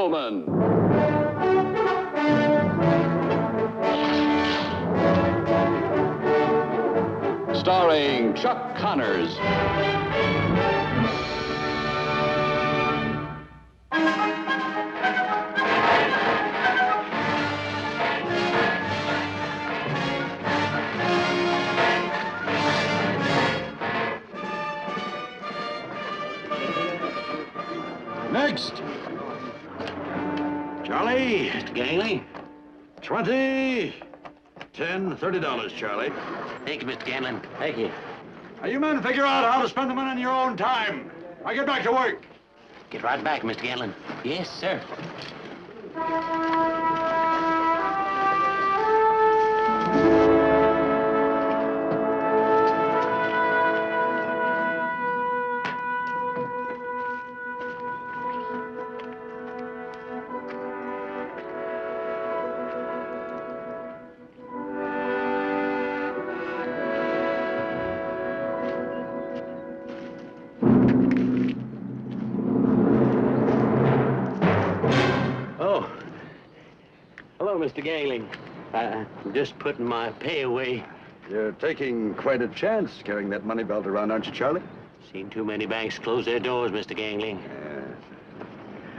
Rifleman. Starring Chuck Connors. Next. Charlie. Mr. Gangley. 20, 10, $30, Charlie. Thank you, Mr. Ganlin. Thank you. Now, you men figure out how to spend the money in your own time. I get back to work. Get right back, Mr. Ganlin. Yes, sir. Mr. Gangling. I'm just putting my pay away. You're taking quite a chance carrying that money belt around, aren't you, Charlie? Seen too many banks close their doors, Mr. Gangling. Yes.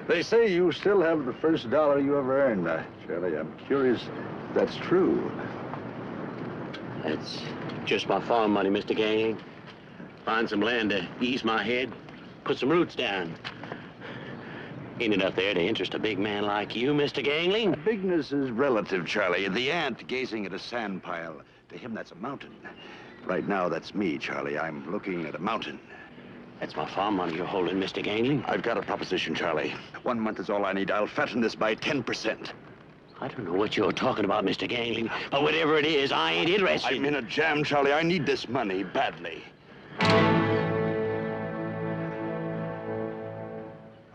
They say you still have the first dollar you ever earned. Charlie, I'm curious if that's true. That's just my farm money, Mr. Gangling. Find some land to ease my head, put some roots down. Ain't enough there to interest a big man like you, Mr. Gangling. Bigness is relative, Charlie. The ant gazing at a sand pile, to him that's a mountain. Right now, that's me, Charlie. I'm looking at a mountain. That's my farm money you're holding, Mr. Gangling. I've got a proposition, Charlie. 1 month is all I need. I'll fatten this by 10%. I don't know what you're talking about, Mr. Gangling, but whatever it is, I ain't interested. I'm in a jam, Charlie. I need this money badly.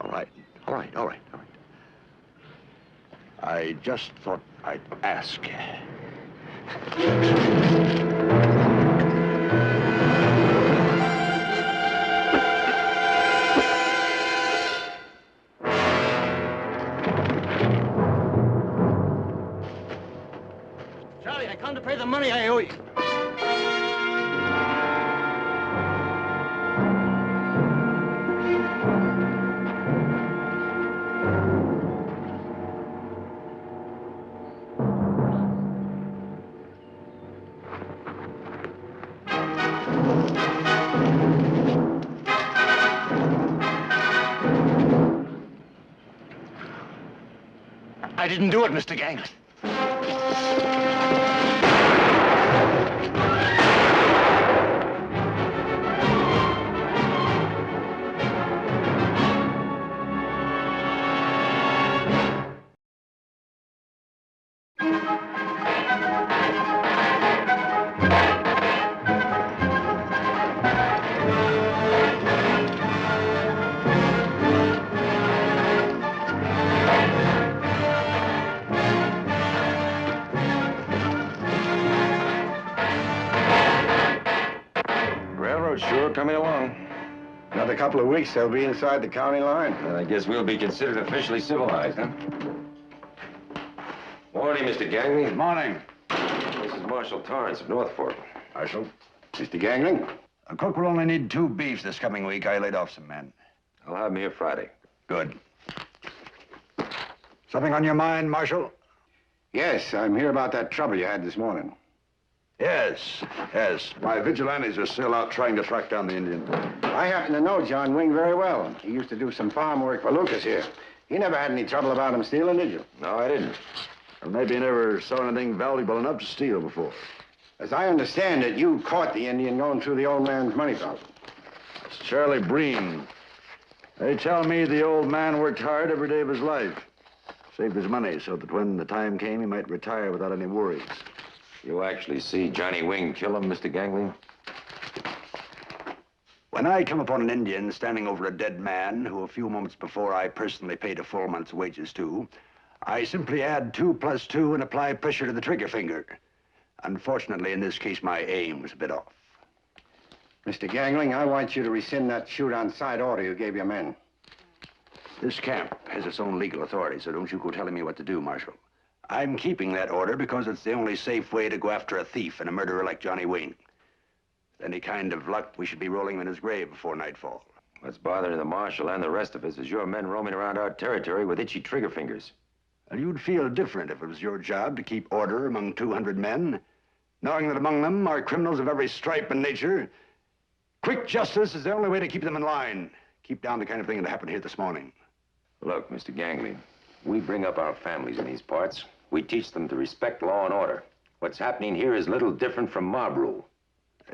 All right. I just thought I'd ask. Charlie, I come to pay the money I owe you. I didn't do it, Mr. Gangling. Sure coming along. Another couple of weeks, they'll be inside the county line. I guess we'll be considered officially civilized, huh? Morning, Mr. Gangling. Good morning. This is Marshal Torrance of North Fork. Marshal. Mr. Gangling? A cook will only need 2 beefs this coming week. I laid off some men. I'll have them here Friday. Good. Something on your mind, Marshal? Yes, I'm here about that trouble you had this morning. Yes. My vigilantes are still out trying to track down the Indian. I happen to know John Wing very well. He used to do some farm work for Lucas here. He never had any trouble about him stealing, did you? No, I didn't. Or maybe you never saw anything valuable enough to steal before. As I understand it, you caught the Indian going through the old man's money belt. It's Charlie Breen. They tell me the old man worked hard every day of his life. Saved his money so that when the time came, he might retire without any worries. You actually see Johnny Wing kill him, Mr. Gangling? When I come upon an Indian standing over a dead man, who a few moments before I personally paid a full month's wages to, I simply add 2 + 2 and apply pressure to the trigger finger. Unfortunately, in this case, my aim was a bit off. Mr. Gangling, I want you to rescind that shoot-on-sight order you gave your men. This camp has its own legal authority, so don't you go telling me what to do, Marshal. I'm keeping that order because it's the only safe way to go after a thief and a murderer like Johnny Wing. With any kind of luck, we should be rolling him in his grave before nightfall. What's bothering the Marshal and the rest of us is your men roaming around our territory with itchy trigger fingers. And you'd feel different if it was your job to keep order among 200 men, knowing that among them are criminals of every stripe and nature. Quick justice is the only way to keep them in line. Keep down the kind of thing that happened here this morning. Look, Mr. Gangley, we bring up our families in these parts. We teach them to respect law and order. What's happening here is little different from mob rule.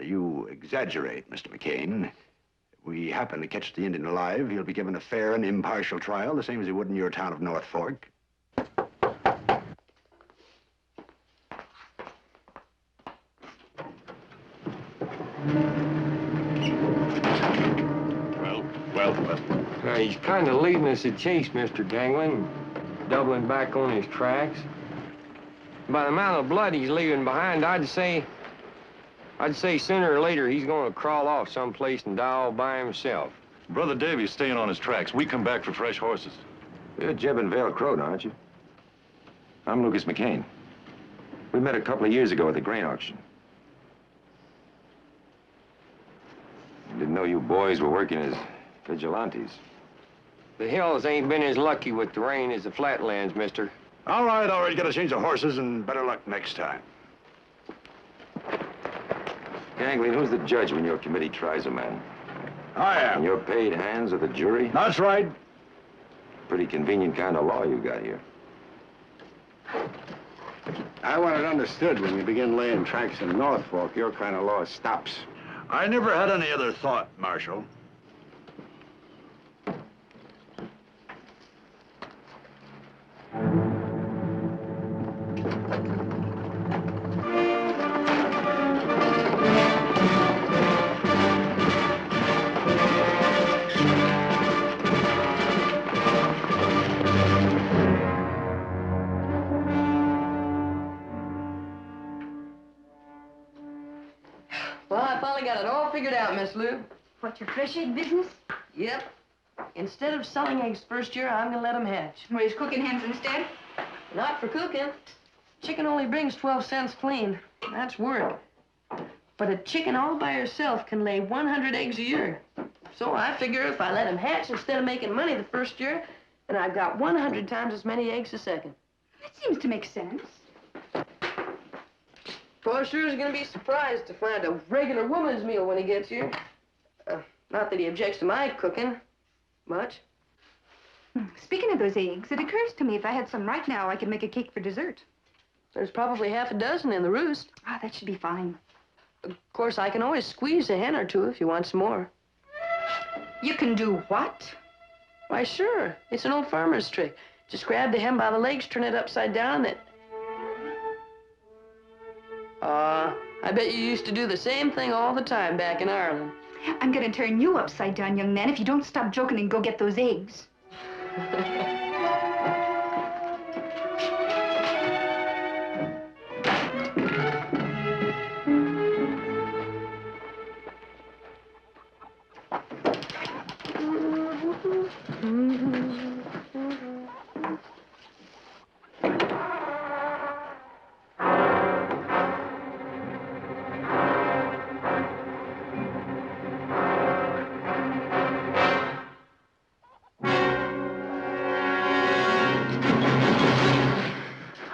You exaggerate, Mr. McCain. If we happen to catch the Indian alive, he'll be given a fair and impartial trial, the same as he would in your town of North Fork. Well. He's kind of leading us a chase, Mr. Ganglin, doubling back on his tracks. By the amount of blood he's leaving behind, I'd say sooner or later he's going to crawl off someplace and die all by himself. Brother Davy's staying on his tracks. We come back for fresh horses. You're Jeb and Vale Croton, aren't you? I'm Lucas McCain. We met a couple of years ago at the grain auction. Didn't know you boys were working as vigilantes. The hills ain't been as lucky with the rain as the flatlands, mister. All right, got a change of horses and better luck next time. Gangley, who's the judge when your committee tries a man? I am. And your paid hands are the jury? That's right. Pretty convenient kind of law you got here. I want it understood when you begin laying tracks in North Fork, your kind of law stops. I never had any other thought, Marshal. Well, I finally got it all figured out, Miss Lou. What, your fresh egg business? Yep. Instead of selling eggs first year, I'm gonna let them hatch. Raise cooking hens instead? Not for cooking. Chicken only brings 12 cents clean. That's work. But a chicken all by herself can lay 100 eggs a year. So I figure if I let them hatch instead of making money the first year, then I've got 100 times as many eggs a second. That seems to make sense. Paul sure is gonna be surprised to find a regular woman's meal when he gets here. Not that he objects to my cooking much. Speaking of those eggs, it occurs to me if I had some right now, I could make a cake for dessert. There's probably half a dozen in the roost. Ah, that should be fine. Of course, I can always squeeze a hen or two if you want some more. You can do what? Why, sure. It's an old farmer's trick. Just grab the hen by the legs, turn it upside down, then... I bet you used to do the same thing all the time back in Ireland. I'm gonna turn you upside down, young man, if you don't stop joking and go get those eggs.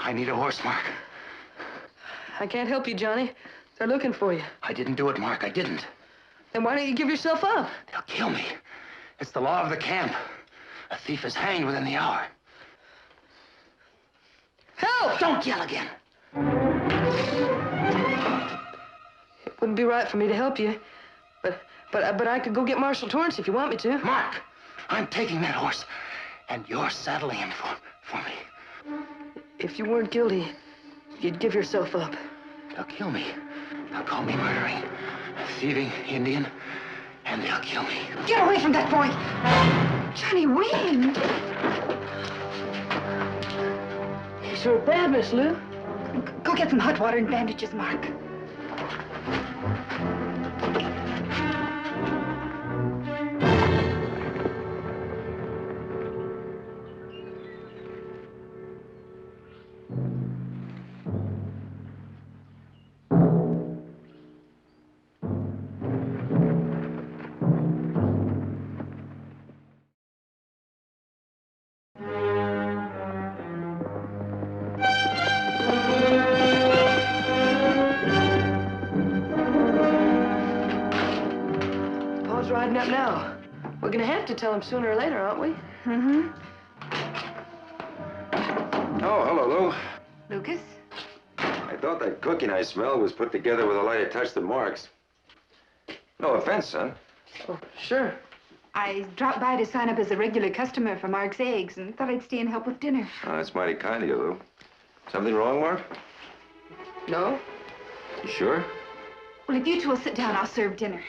I need a horse, Mark. I can't help you, Johnny. They're looking for you. I didn't do it, Mark. I didn't. Then why don't you give yourself up? They'll kill me. It's the law of the camp. A thief is hanged within the hour. Help! Don't yell again. It wouldn't be right for me to help you. But I could go get Marshal Torrance if you want me to. Mark, I'm taking that horse, and you're saddling him for me. If you weren't guilty, you'd give yourself up. They'll kill me. They'll call me murdering, thieving Indian, and they'll kill me. Get away from that boy! Johnny Wing! He's sure bad, Miss Lou. Go get some hot water and bandages, Mark. Pa's riding up now. We're gonna have to tell him sooner or later, aren't we? Mm-hmm. Oh, hello, Lou. Lucas? I thought that cooking I smelled was put together with a lighter touch than Mark's. No offense, son. Oh, sure. I dropped by to sign up as a regular customer for Mark's Eggs and thought I'd stay and help with dinner. Oh, that's mighty kind of you, Lou. Something wrong, Mark? No? You sure? Well, if you two will sit down, I'll serve dinner.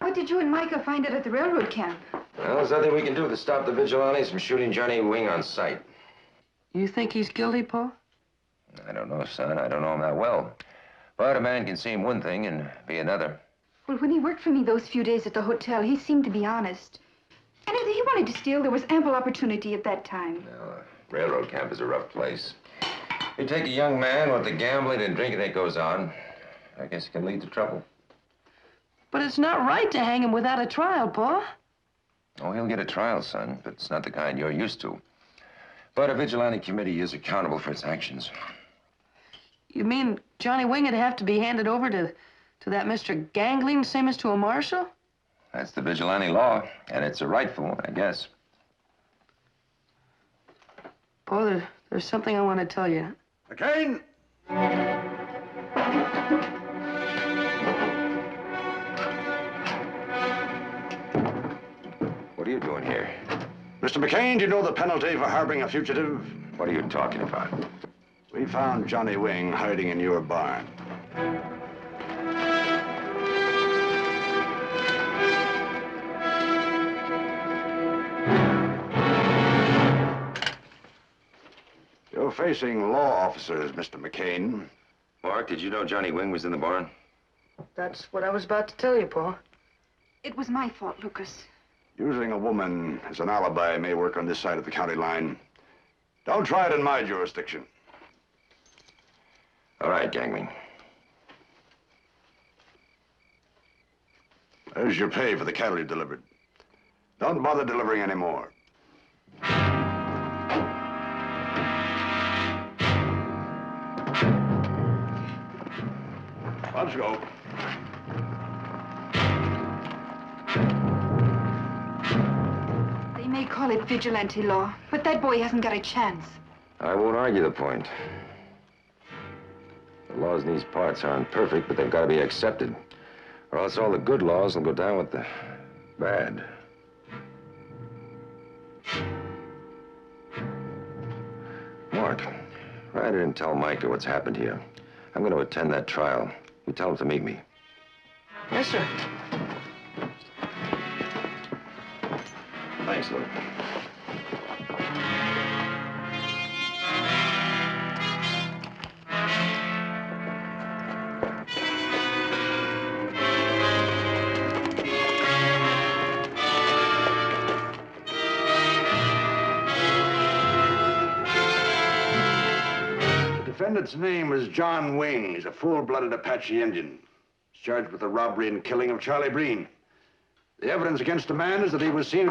What did you and Micah find out at the railroad camp? Well, there's nothing we can do to stop the vigilantes from shooting Johnny Wing on sight. You think he's guilty, Pa? I don't know, son. I don't know him that well. But a man can seem one thing and be another. Well, when he worked for me those few days at the hotel, he seemed to be honest. And if he wanted to steal, there was ample opportunity at that time. Well, railroad camp is a rough place. You take a young man with the gambling and drinking that goes on, I guess it can lead to trouble. But it's not right to hang him without a trial, Pa. Oh, he'll get a trial, son, but it's not the kind you're used to. But a vigilante committee is accountable for its actions. You mean Johnny Wing would have to be handed over to that Mr. Gangling, same as to a marshal? That's the vigilante law, and it's a rightful one, I guess. Pa, there's something I want to tell you. McCain! What are you doing here? Mr. McCain, do you know the penalty for harboring a fugitive? What are you talking about? We found Johnny Wing hiding in your barn. You're facing law officers, Mr. McCain. Mark, did you know Johnny Wing was in the barn? That's what I was about to tell you, Pa. It was my fault, Lucas. Using a woman as an alibi may work on this side of the county line. Don't try it in my jurisdiction. All right, Gangling. There's your pay for the cattle you delivered. Don't bother delivering any more. Let's go. They may call it vigilante law, but that boy hasn't got a chance. I won't argue the point. The laws in these parts aren't perfect, but they've got to be accepted. Or else all the good laws will go down with the bad. Mark, write it and tell Micah what's happened here. I'm going to attend that trial. You tell him to meet me. Yes, sir. Thanks, Lou. The defendant's name was John Wing. He's a full-blooded Apache Indian. He's charged with the robbery and killing of Charlie Breen. The evidence against the man is that he was seen...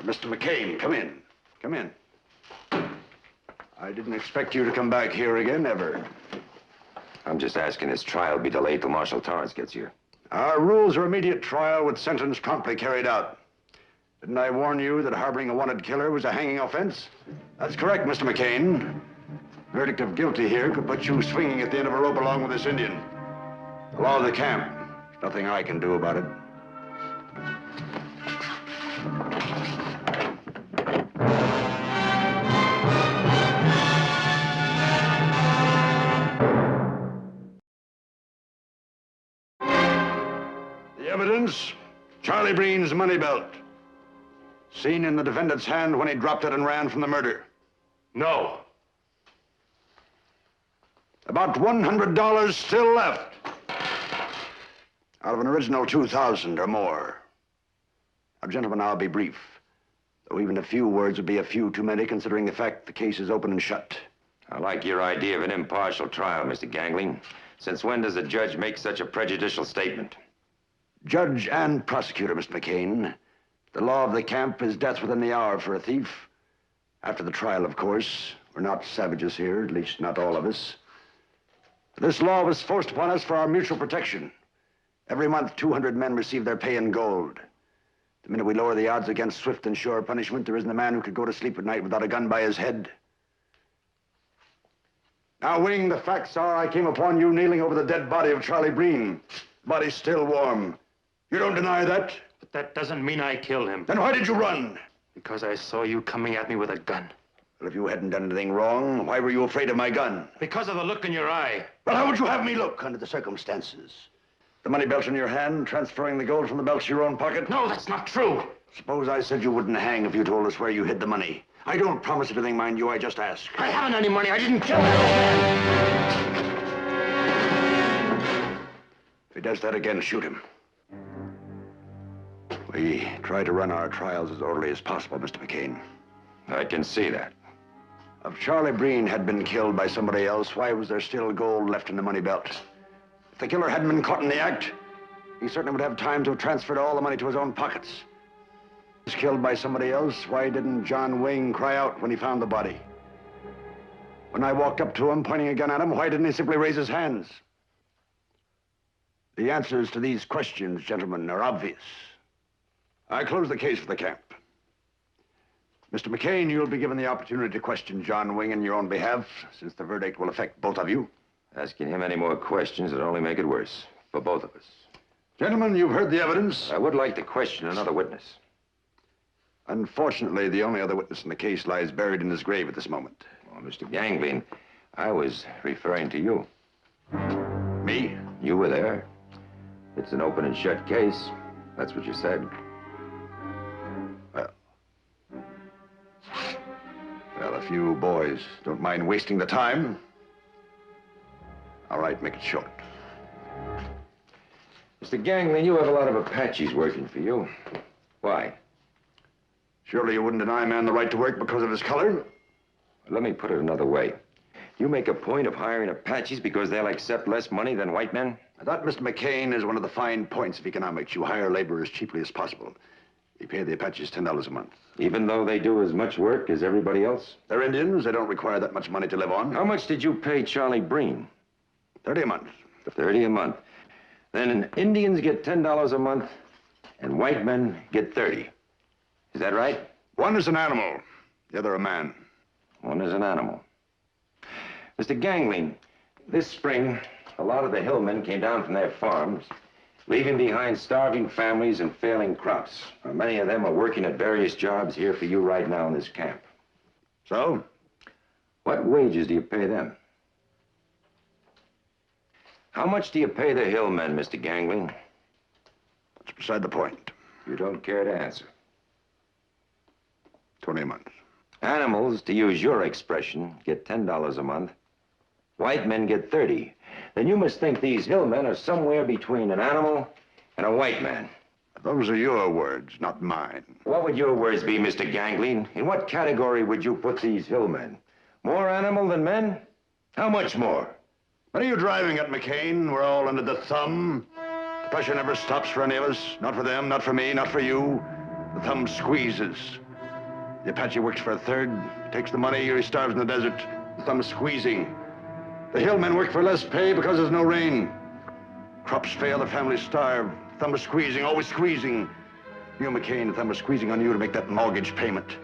Mr. McCain, come in. Come in. I didn't expect you to come back here again, ever. I'm just asking this trial be delayed till Marshal Torrance gets here. Our rules are immediate trial with sentence promptly carried out. Didn't I warn you that harboring a wanted killer was a hanging offense? That's correct, Mr. McCain. Verdict of guilty here could put you swinging at the end of a rope along with this Indian. The law of the camp. There's nothing I can do about it. The evidence, Charlie Breen's money belt. Seen in the defendant's hand when he dropped it and ran from the murder. No. About $100 still left. Out of an original 2,000 or more. Now, gentlemen, I'll be brief. Though even a few words would be a few too many, considering the fact the case is open and shut. I like your idea of an impartial trial, Mr. Gangling. Since when does a judge make such a prejudicial statement? Judge and prosecutor, Mr. McCain. The law of the camp is death within the hour for a thief. After the trial, of course, We're not savages here, at least not all of us. This law was forced upon us for our mutual protection. Every month, 200 men receive their pay in gold. The minute we lower the odds against swift and sure punishment, there isn't a man who could go to sleep at night without a gun by his head. Now, Wing, the facts are I came upon you kneeling over the dead body of Charlie Breen. Body still warm. You don't deny that? But that doesn't mean I killed him. Then why did you run? Because I saw you coming at me with a gun. Well, if you hadn't done anything wrong, why were you afraid of my gun? Because of the look in your eye. Well, how would you have me look under the circumstances? The money belt in your hand, transferring the gold from the belt to your own pocket? No, that's not true. Suppose I said you wouldn't hang if you told us where you hid the money. I don't promise anything, mind you, I just ask. I haven't any money. I didn't kill that old man. If he does that again, shoot him. We try to run our trials as orderly as possible, Mr. McCain. I can see that. If Charlie Breen had been killed by somebody else, why was there still gold left in the money belt? If the killer hadn't been caught in the act, he certainly would have time to have transferred all the money to his own pockets. If he was killed by somebody else, why didn't John Wing cry out when he found the body? When I walked up to him, pointing a gun at him, why didn't he simply raise his hands? The answers to these questions, gentlemen, are obvious. I close the case for the camp. Mr. McCain, you'll be given the opportunity to question John Wing in your own behalf, since the verdict will affect both of you. Asking him any more questions would only make it worse for both of us. Gentlemen, you've heard the evidence. I would like to question another witness. Unfortunately, the only other witness in the case lies buried in his grave at this moment. Well, Mr. Ganglin, I was referring to you. Me? You were there. It's an open and shut case. That's what you said. Well, if you boys don't mind wasting the time, all right, make it short. Mr. Ganglin, you have a lot of Apaches working for you. Why? Surely you wouldn't deny a man the right to work because of his color? Let me put it another way. You make a point of hiring Apaches because they'll accept less money than white men? That, Mr. McCain, is one of the fine points of economics. You hire labor as cheaply as possible. You pay the Apaches $10 a month. Even though they do as much work as everybody else? They're Indians. They don't require that much money to live on. How much did you pay Charlie Breen? $30 a month. $30 a month. Then Indians get $10 a month, and white men get $30. Is that right? One is an animal, the other a man. One is an animal. Mr. Ganglin, this spring, a lot of the hillmen came down from their farms, leaving behind starving families and failing crops. Many of them are working at various jobs here for you right now in this camp. So? What wages do you pay them? How much do you pay the hillmen, Mr. Ganglin? That's beside the point. You don't care to answer. $20 a month. Animals, to use your expression, get $10 a month. White men get $30. Then you must think these hillmen are somewhere between an animal and a white man. Those are your words, not mine. What would your words be, Mr. Ganglin? In what category would you put these hillmen? More animal than men? How much more? What are you driving at, McCain? We're all under the thumb. The pressure never stops for any of us. Not for them, not for me, not for you. The thumb squeezes. The Apache works for a third, takes the money, or he starves in the desert. The thumb's squeezing. The hillmen work for less pay because there's no rain. Crops fail, the families starve. Thumb is squeezing, always squeezing. You, McCain, the thumb is squeezing on you to make that mortgage payment.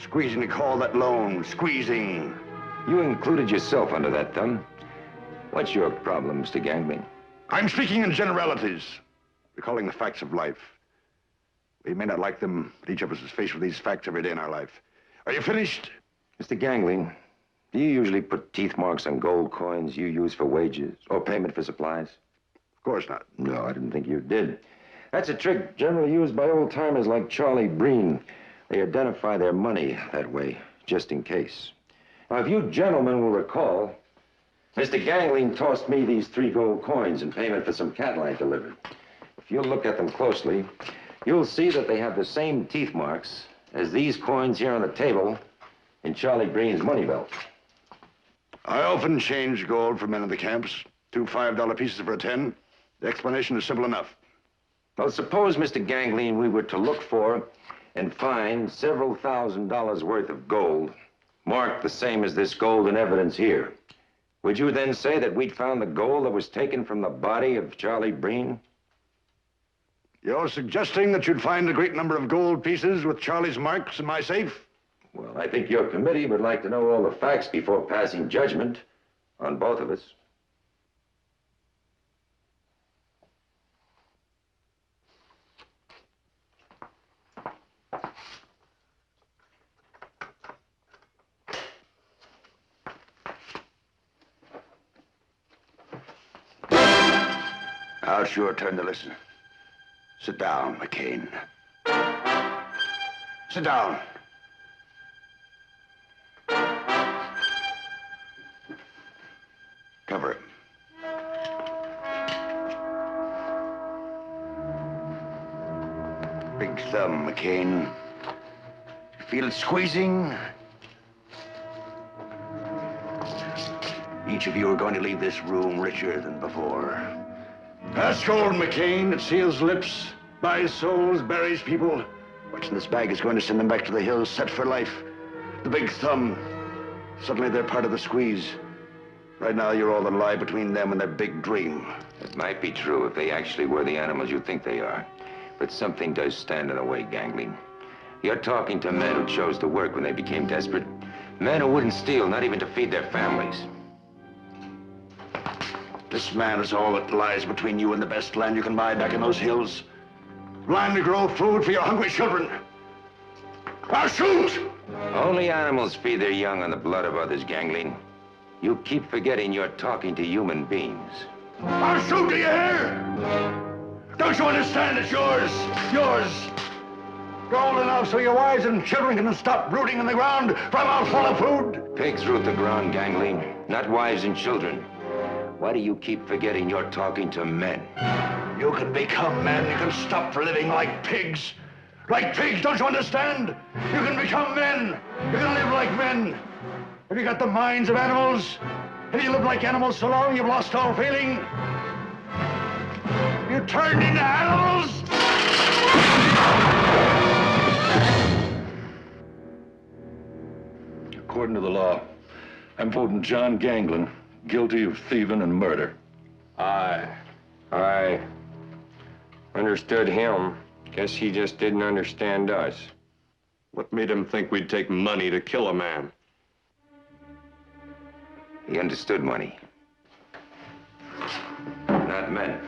Squeezing to call that loan, squeezing. You included yourself under that thumb. What's your problem, Mr. Ganglin? I'm speaking in generalities, recalling the facts of life. We may not like them, but each of us is faced with these facts every day in our life. Are you finished? Mr. Ganglin, do you usually put teeth marks on gold coins you use for wages or payment for supplies? Of course not. No, I didn't think you did. That's a trick generally used by old-timers like Charlie Breen. They identify their money that way, just in case. Now, if you gentlemen will recall, Mr. Ganglin tossed me these 3 gold coins in payment for some cattle I delivered. If you'll look at them closely, you'll see that they have the same teeth marks as these coins here on the table in Charlie Breen's money belt. I often change gold for men in the camps. 2 $5 pieces for a 10. The explanation is simple enough. Well, suppose, Mr. Ganglin, we were to look for and find several $1,000s worth of gold, marked the same as this gold in evidence here, would you then say that we'd found the gold that was taken from the body of Charlie Breen? You're suggesting that you'd find a great number of gold pieces with Charlie's marks in my safe? Well, I think your committee would like to know all the facts before passing judgment on both of us. Now it's your turn to listen. Sit down, McCain. Sit down. Cover him. Big thumb, McCain. You feel it squeezing? Each of you are going to leave this room richer than before. That's gold, McCain. It seals lips, buys souls, buries people. What's in this bag is going to send them back to the hills, set for life. The big thumb. Suddenly they're part of the squeeze. Right now, you're all that lie between them and their big dream. It might be true if they actually were the animals you think they are. But something does stand in the way, Gangling. You're talking to men who chose to work when they became desperate. Men who wouldn't steal, not even to feed their families. This man is all that lies between you and the best land you can buy back in those hills. Land to grow food for your hungry children. Now shoot! Only animals feed their young on the blood of others, Gangling. You keep forgetting you're talking to human beings. I'll shoot, do you hear? Don't you understand it's yours? Yours. You're old enough so your wives and children can stop rooting in the ground for a mouthful of food. Pigs root the ground, Gangling, not wives and children. Why do you keep forgetting you're talking to men? You can become men. You can stop living like pigs. Like pigs, don't you understand? You can become men. You can live like men. Have you got the minds of animals? Have you lived like animals so long you've lost all feeling? You turned into animals? According to the law, I'm voting John Gangling guilty of thieving and murder. I understood him. Guess he just didn't understand us. What made him think we'd take money to kill a man? He understood money. Not men.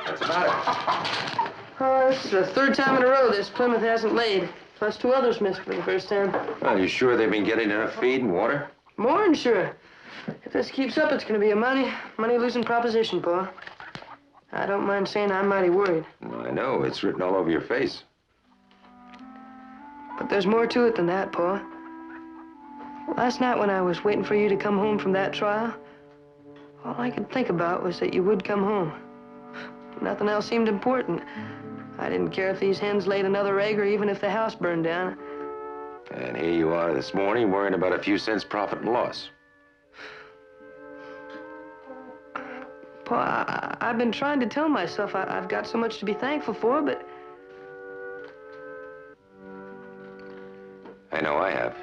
What's the matter? Oh, this is the third time in a row this Plymouth hasn't laid. Plus 2 others missed for the first time. Are you sure they've been getting enough feed and water? More than sure. If this keeps up, it's going to be a money-losing proposition, Pa. I don't mind saying I'm mighty worried. I know. It's written all over your face. But there's more to it than that, Pa. Last night when I was waiting for you to come home from that trial, all I could think about was that you would come home. Nothing else seemed important. I didn't care if these hens laid another egg or even if the house burned down. And here you are this morning worrying about a few cents profit and loss. Pa, I've been trying to tell myself I've got so much to be thankful for, but... I know I have.